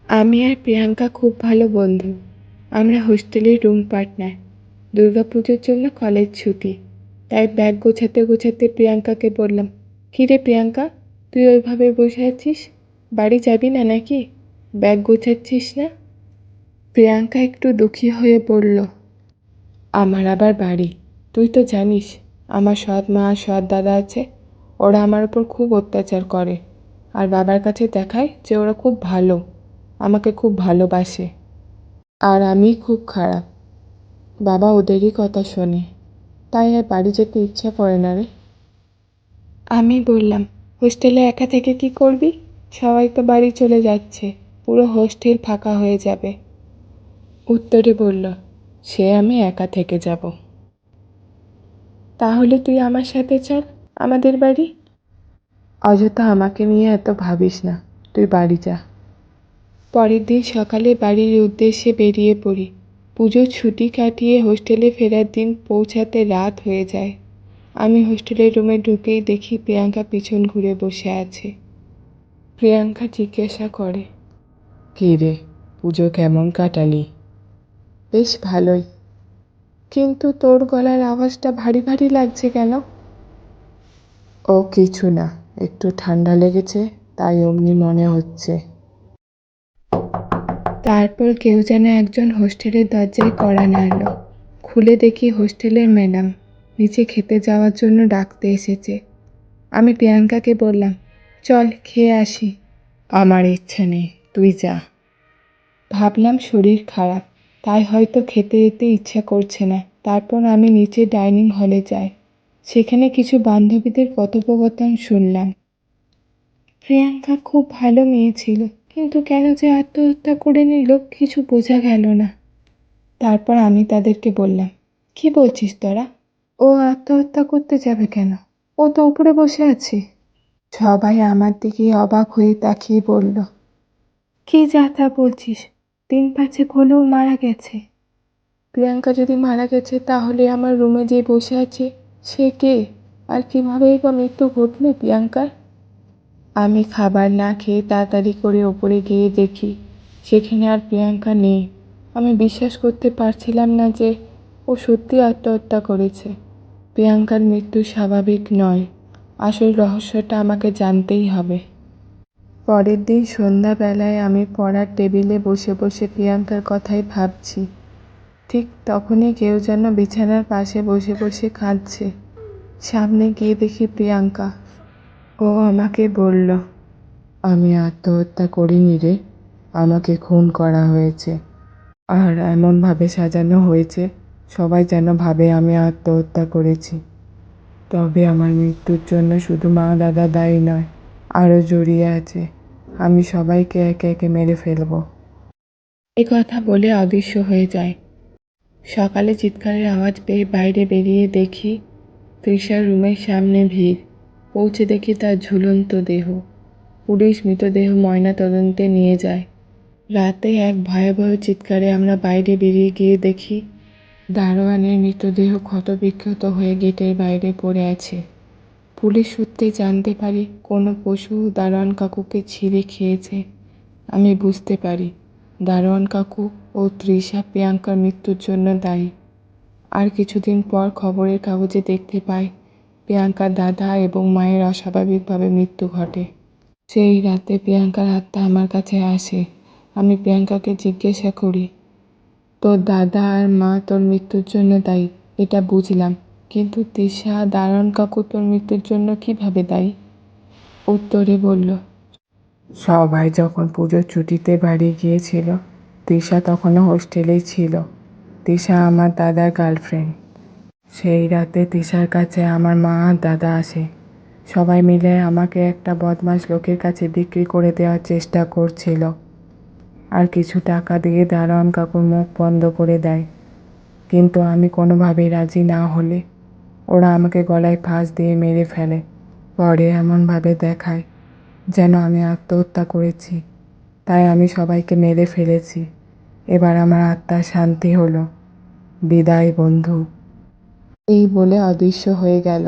আমি আর প্রিয়াঙ্কা খুব ভালো বন্ধু। আমরা হোস্টেলের রুম পার্টনার। দুর্গাপুজোর জন্য কলেজ ছুটি, তাই ব্যাগ গোছাতে গোছাতে প্রিয়াঙ্কাকে বললাম, কী রে প্রিয়াঙ্কা, তুই ওইভাবে বসে আছিস, বাড়ি যাবি না নাকি? ব্যাগ গোছাচ্ছিস না? প্রিয়াঙ্কা একটু দুঃখী হয়ে বলল, আমার আবার বাড়ি? তুই তো জানিস আমার সৎ মা আর সৎ দাদা আছে। ওরা আমার ওপর খুব অত্যাচার করে আর বাবার কাছে দেখায় যে ওরা খুব ভালো, আমাকে খুব ভালোবাসে। আর আমি খুব খারাপ। বাবা ওদেরই কথা শোনে, তাই আর বাড়ি যেতে ইচ্ছা করে না রে। আমি বললাম, হোস্টেলে একা থেকে কি করবি? সবাই তো বাড়ি চলে যাচ্ছে, পুরো হোস্টেল ফাঁকা হয়ে যাবে। উত্তরে বলল, সে আমি একা থেকে যাব। তাহলে তুই আমার সাথে চল আমাদের বাড়ি। অযথা আমাকে নিয়ে এত ভাবিস না, তুই বাড়ি যা। পরের দিন সকালে বাড়ির উদ্দেশ্যে বেরিয়ে পড়ি। পুজোর ছুটি কাটিয়ে হোস্টেলে ফেরার দিন পৌঁছাতে রাত হয়ে যায়। আমি হোস্টেলের রুমে ঢুকেই দেখি প্রিয়াঙ্কা পিছন ঘুরে বসে আছে। প্রিয়াঙ্কা জিজ্ঞাসা করে, কী রে, পুজো কেমন কাটালি? বেশ ভালোই, কিন্তু তোর গলার আওয়াজটা ভারী ভারী লাগছে কেন? ও কিছু না, একটু ঠান্ডা লেগেছে, তাই অমনি মনে হচ্ছে। তারপর কেউ যেন একজন হোস্টেলের দরজায় কড়া নাড়ল। খুলে দেখি হোস্টেলের ম্যাডাম নিচে খেতে যাওয়ার জন্য ডাকতে এসেছে। আমি প্রিয়াঙ্কাকে বললাম, চল খেয়ে আসি। আমার ইচ্ছে নেই, তুই যা। ভাবলাম শরীর খারাপ, তাই হয়তো খেতে যেতে ইচ্ছা করছে না। তারপর আমি নিচে ডাইনিং হলে যাই। সেখানে কিছু বান্ধবীদের কথোপকথন শুনলাম। প্রিয়াঙ্কা খুব ভালো মেয়ে ছিল, কিন্তু কেন যে আত্মহত্যা করে নিল কিছু বোঝা গেল না। তারপর আমি তাদেরকে বললাম, কি বলছিস তোরা? ও আত্মহত্যা করতে যাবে কেন? ও তো উপরে বসে আছে। সবাই আমার দিকে অবাক হয়ে তাকিয়ে বলল, কি যা তা বলছিস? 3-5 হলেও মারা গেছে। প্রিয়াঙ্কা যদি মারা গেছে তাহলে আমার রুমে যে বসে আছে সে কে? আর কিভাবেই বা মৃত্যু ঘটলো প্রিয়াঙ্কার? আমি খাবার না খেয়ে তাড়াতাড়ি করে ওপরে গিয়ে দেখি সেখানে আর প্রিয়াঙ্কা নেই। আমি বিশ্বাস করতে পারছিলাম না যে ও সত্যি আত্মহত্যা করেছে। প্রিয়াঙ্কার মৃত্যু স্বাভাবিক নয়, আসল রহস্যটা আমাকে জানতেই হবে। পরের দিন সন্ধ্যাবেলায় আমি পড়ার টেবিলে বসে বসে প্রিয়াঙ্কার কথাই ভাবছি। ঠিক তখনই কেউ যেন বিছানার পাশে বসে বসে কাঁদছে। সামনে গিয়ে দেখি প্রিয়াঙ্কা। ও আমাকে বলল, আমি আত্মহত্যা করিনি রে, আমাকে খুন করা হয়েছে। আর এমনভাবে সাজানো হয়েছে সবাই যেন ভাবে আমি আত্মহত্যা করেছি। তবে আমার মৃত্যুর জন্য শুধু মা দাদা দায়ী নয়, আরও জড়িয়ে আছে। আমি সবাইকে একে একে মেরে ফেলব। এ কথা বলে অদৃশ্য হয়ে যায়। সকালে চিৎকারের আওয়াজ পেয়ে বাইরে বেরিয়ে দেখি তৃষার রুমের সামনে ভিড়। পৌঁছে দেখি তার ঝুলন্ত দেহ। পুলিশ মৃতদেহ ময়না তদন্তে নিয়ে যায়। রাতে এক ভয়াবহ চিৎকারে আমরা বাইরে বেরিয়ে গিয়ে দেখি দারোয়ানের মৃতদেহ ক্ষতবিক্ষত হয়ে গেটের বাইরে পড়ে আছে। পুলিশ সূত্রে জানতে পারি কোনো পশু দারোয়ান কাকুকে ছিঁড়ে খেয়েছে। আমি বুঝতে পারি দারোয়ান কাকু ও তৃষা প্রিয়াঙ্কার মৃত্যুর জন্য দায়ী। আর কিছুদিন পর খবরের কাগজে দেখতে পাই প্রিয়াঙ্কার দাদা এবং মায়ের অস্বাভাবিকভাবে মৃত্যু ঘটে। সেই রাতে প্রিয়াঙ্কার আত্মা আমার কাছে আসে। আমি প্রিয়াঙ্কাকে জিজ্ঞাসা করি, তোর দাদা আর মা তোর মৃত্যুর জন্য দায়ী, এটা বুঝলাম, কিন্তু তৃষা দারোয়ান কাকু তোর মৃত্যুর জন্য কিভাবে দায়ী? উত্তরে বলল, সবাই যখন পুজোর ছুটিতে বাড়ি গিয়েছিল তৃষা তখনও হোস্টেলেই ছিল। তৃষা আমার দাদার গার্লফ্রেন্ড। সেই রাতে তৃষার কাছে আমার মা আর দাদা আসে। সবাই মিলে আমাকে একটা বদমাশ লোকের কাছে বিক্রি করে দেওয়ার চেষ্টা করছিল। আর কিছু টাকা দিয়ে দারোয়ান কাকুর মুখ বন্ধ করে দেয়, কিন্তু আমি কোনোভাবেই রাজি না হলে ওরা আমাকে গলায় ফাঁস দিয়ে মেরে ফেলে। পরে এমনভাবে দেখায় যেন আমি আত্মহত্যা করেছি, তাই আমি সবাইকে মেরে ফেলেছি। এবার আমার আত্মার শান্তি হলো। বিদায় বন্ধু। এই বলে অদৃশ্য হয়ে গেল।